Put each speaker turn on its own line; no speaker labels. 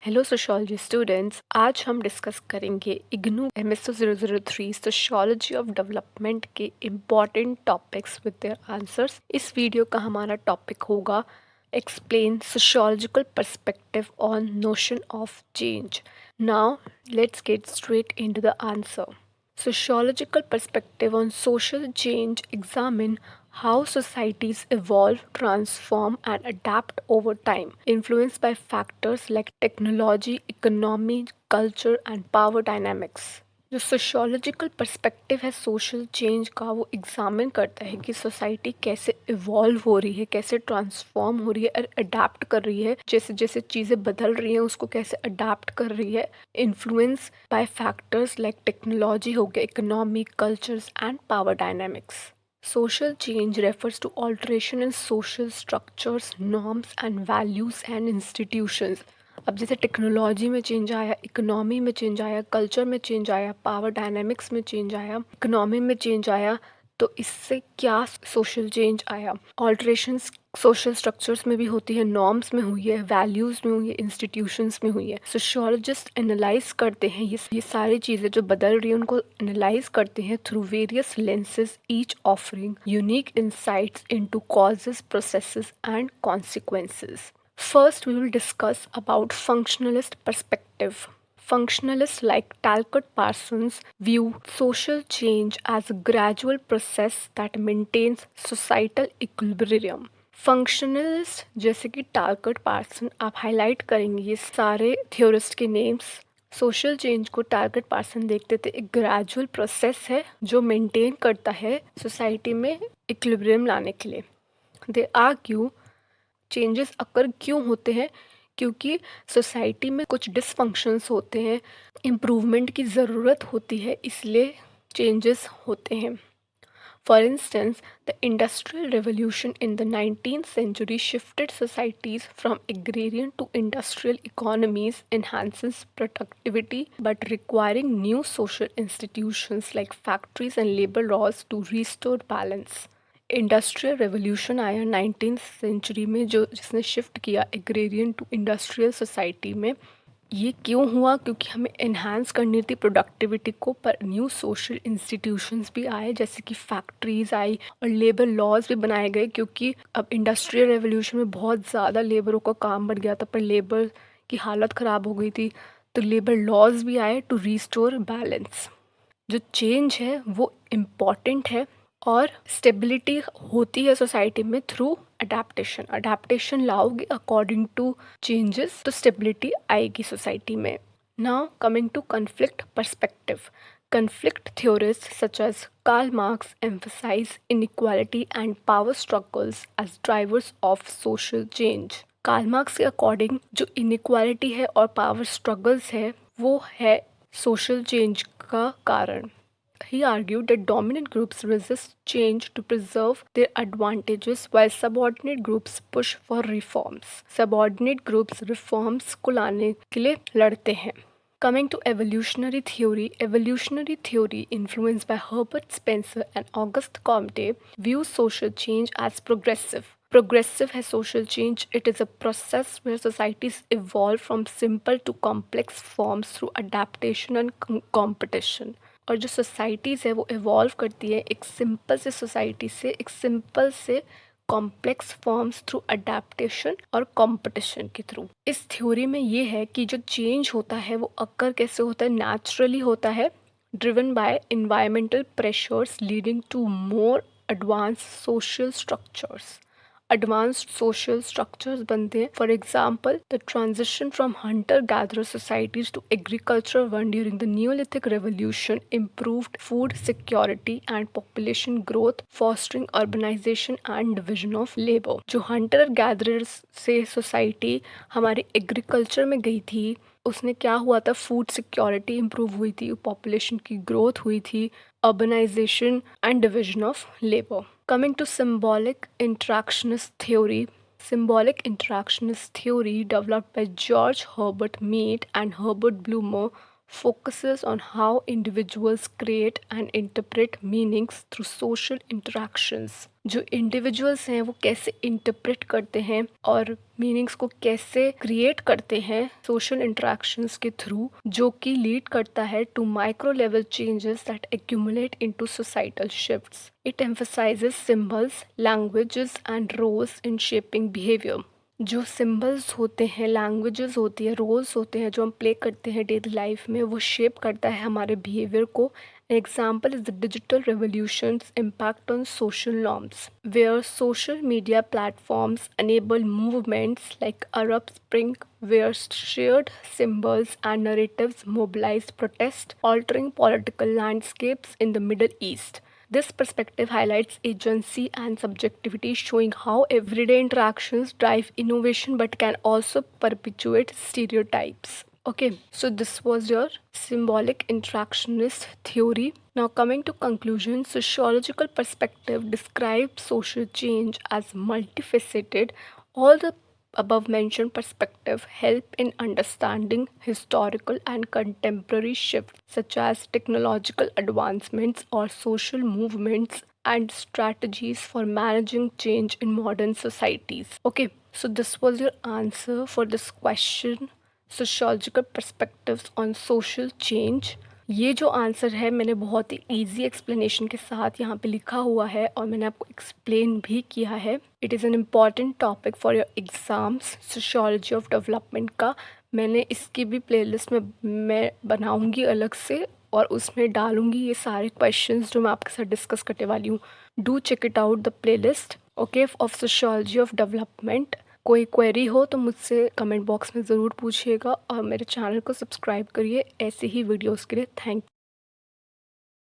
Hello sociology students, आज हम discuss करेंगे IGNOU MSO 003 sociology of development के important topics with their answers. इस वीडियो का हमारा टॉपिक होगा explain sociological perspective on notion of change. Now let's get straight into the answer. Sociological perspective on social change examine how societies evolve, transform, and adapt over time, influenced by factors like technology, economy, culture, and power dynamics. जो sociological perspective है social change का, वो examine करता है कि society कैसे evolve हो रही है, कैसे ट्रांसफॉर्म हो रही है और अडाप्ट कर रही है, जैसे जैसे चीज़ें बदल रही हैं उसको कैसे अडाप्ट कर रही है, influence by factors like technology हो गया, economic, cultures and power dynamics. Social change refers to alteration in social structures, norms and values and institutions. अब जैसे टेक्नोलॉजी में चेंज आया, इकोनॉमी में चेंज आया, कल्चर में चेंज आया, पावर डायनामिक्स में चेंज आया, इकोनॉमी में चेंज आया, तो इससे क्या सोशल चेंज आया? ऑल्ट्रेशंस सोशल स्ट्रक्चर्स में भी होती है, नॉर्म्स में हुई है, वैल्यूज़ में हुई है, इंस्टीट्यूशंस में हुई है. सोशियोलॉजिस्ट एनालाइज करते हैं ये सारी चीज़ें जो बदल रही हैं उनको एनालाइज करते हैं through various lenses, each offering unique insights into causes, processes and consequences. First, we will discuss about functionalist perspective. Functionalists like Talcott Parsons view social change as a gradual process that maintains societal equilibrium. Functionalist जैसे कि टालकट person आप highlight करेंगे ये सारे theorist के names. Social change को target person देखते थे एक ग्रेजुअल प्रोसेस है जो मेंटेन करता है सोसाइटी में इक्विलिब्रियम लाने के लिए. दे आर्ग्यू चेंजेस अकर क्यों होते हैं? क्योंकि सोसाइटी में कुछ डिसफंक्शंस होते हैं, इम्प्रूवमेंट की ज़रूरत होती है, इसलिए चेंजेस होते हैं. For instance, the Industrial Revolution in the 19th century shifted societies from agrarian to industrial economies, enhances productivity, but requiring new social institutions like factories and labor laws to restore balance. Industrial revolution आया 19th century में जो जिसने shift किया agrarian to industrial society में. ये क्यों हुआ? क्योंकि हमें इन्हांस करनी थी प्रोडक्टिविटी को, पर न्यू सोशल इंस्टीट्यूशंस भी आए जैसे कि फैक्ट्रीज आई और लेबर लॉज भी बनाए गए, क्योंकि अब इंडस्ट्रियल रेवोल्यूशन में बहुत ज़्यादा लेबरों का काम बढ़ गया था पर लेबर की हालत ख़राब हो गई थी, तो लेबर लॉज भी आए टू रिस्टोर बैलेंस. जो चेंज है वो इम्पॉर्टेंट है और स्टेबिलिटी होती है सोसाइटी में थ्रू अडेप्टेशन. अडेप्टेशन लाओगे अकॉर्डिंग टू चेंजेस तो स्टेबिलिटी आएगी सोसाइटी में. Now coming to conflict perspective. Conflict theorists such as Karl Marx emphasize inequality and power struggles as drivers of social change. Karl Marx के according जो inequality है और power struggles है वो है सोशल चेंज का कारण. He argued that dominant groups resist change to preserve their advantages while subordinate groups push for reforms. Subordinate groups reforms को लाने के लिए लड़ते हैं. Coming to evolutionary theory influenced by Herbert Spencer and Auguste Comte views social change as progressive. Progressive है social change. It is a process where societies evolve from simple to complex forms through adaptation and competition. और जो societies है वो evolve करती है एक simple से society से एक सिंपल से कॉम्प्लेक्स फॉर्म्स थ्रू अडेप्टेशन और कंपटीशन के थ्रू. इस थ्योरी में ये है कि जो चेंज होता है वो अक्कर कैसे होता है? नेचुरली होता है, driven by environmental pressures leading to more advance social structures. Advanced social structures बनते हैं. For example the transition from hunter gatherer societies to agriculture one during the neolithic revolution improved food security and population growth, fostering urbanisation and division of labour. जो hunter gatherers से society हमारी agriculture में गई थी उसने क्या हुआ था? फूड सिक्योरिटी इम्प्रूव हुई थी, पॉपुलेशन की ग्रोथ हुई थी, urbanization and division of labor. Coming to symbolic interactionist theory. Symbolic interactionist theory developed by George Herbert Mead and Herbert Blumer focuses on how individuals create and interpret meanings through social interactions। जो individuals हैं वो कैसे interpret करते हैं और meanings को कैसे create करते हैं सोशल इंटरेक्शंस के थ्रू, जो कि लीड करता है to micro level changes that accumulate into societal shifts. It emphasises symbols, languages and roles in shaping behaviour. जो सिंबल्स होते हैं, लैंग्वेजेस होती है, रोल्स होते हैं जो हम प्ले करते हैं डेली लाइफ में, वो शेप करता है हमारे बिहेवियर को। An example is the digital revolution's impact on social norms, where social media platforms enable movements like Arab Spring, where shared symbols and narratives mobilized protest, altering political landscapes in the Middle East. This perspective highlights agency and subjectivity, showing how everyday interactions drive innovation but can also perpetuate stereotypes. Okay, so this was your symbolic interactionist theory. Now coming to conclusion, sociological perspective describes social change as multifaceted. All the above mentioned perspective help in understanding historical and contemporary shifts such as technological advancements or social movements and strategies for managing change in modern societies. Okay, so this was your answer for this question, sociological perspectives on social change. ये जो answer है मैंने बहुत ही easy explanation के साथ यहाँ पे लिखा हुआ है और मैंने आपको एक्सप्लेन भी किया है। It is an important topic for your exams, sociology of development का। मैंने इसकी भी प्लेलिस्ट में मैं बनाऊँगी अलग से और उसमें डालूँगी ये सारे क्वेश्चंस जो मैं आपके साथ डिस्कस करने वाली हूँ। Do check it out the playlist okay of sociology of development. कोई क्वेरी हो तो मुझसे कमेंट बॉक्स में ज़रूर पूछिएगा और मेरे चैनल को सब्सक्राइब करिए ऐसे ही वीडियोस के लिए। थैंक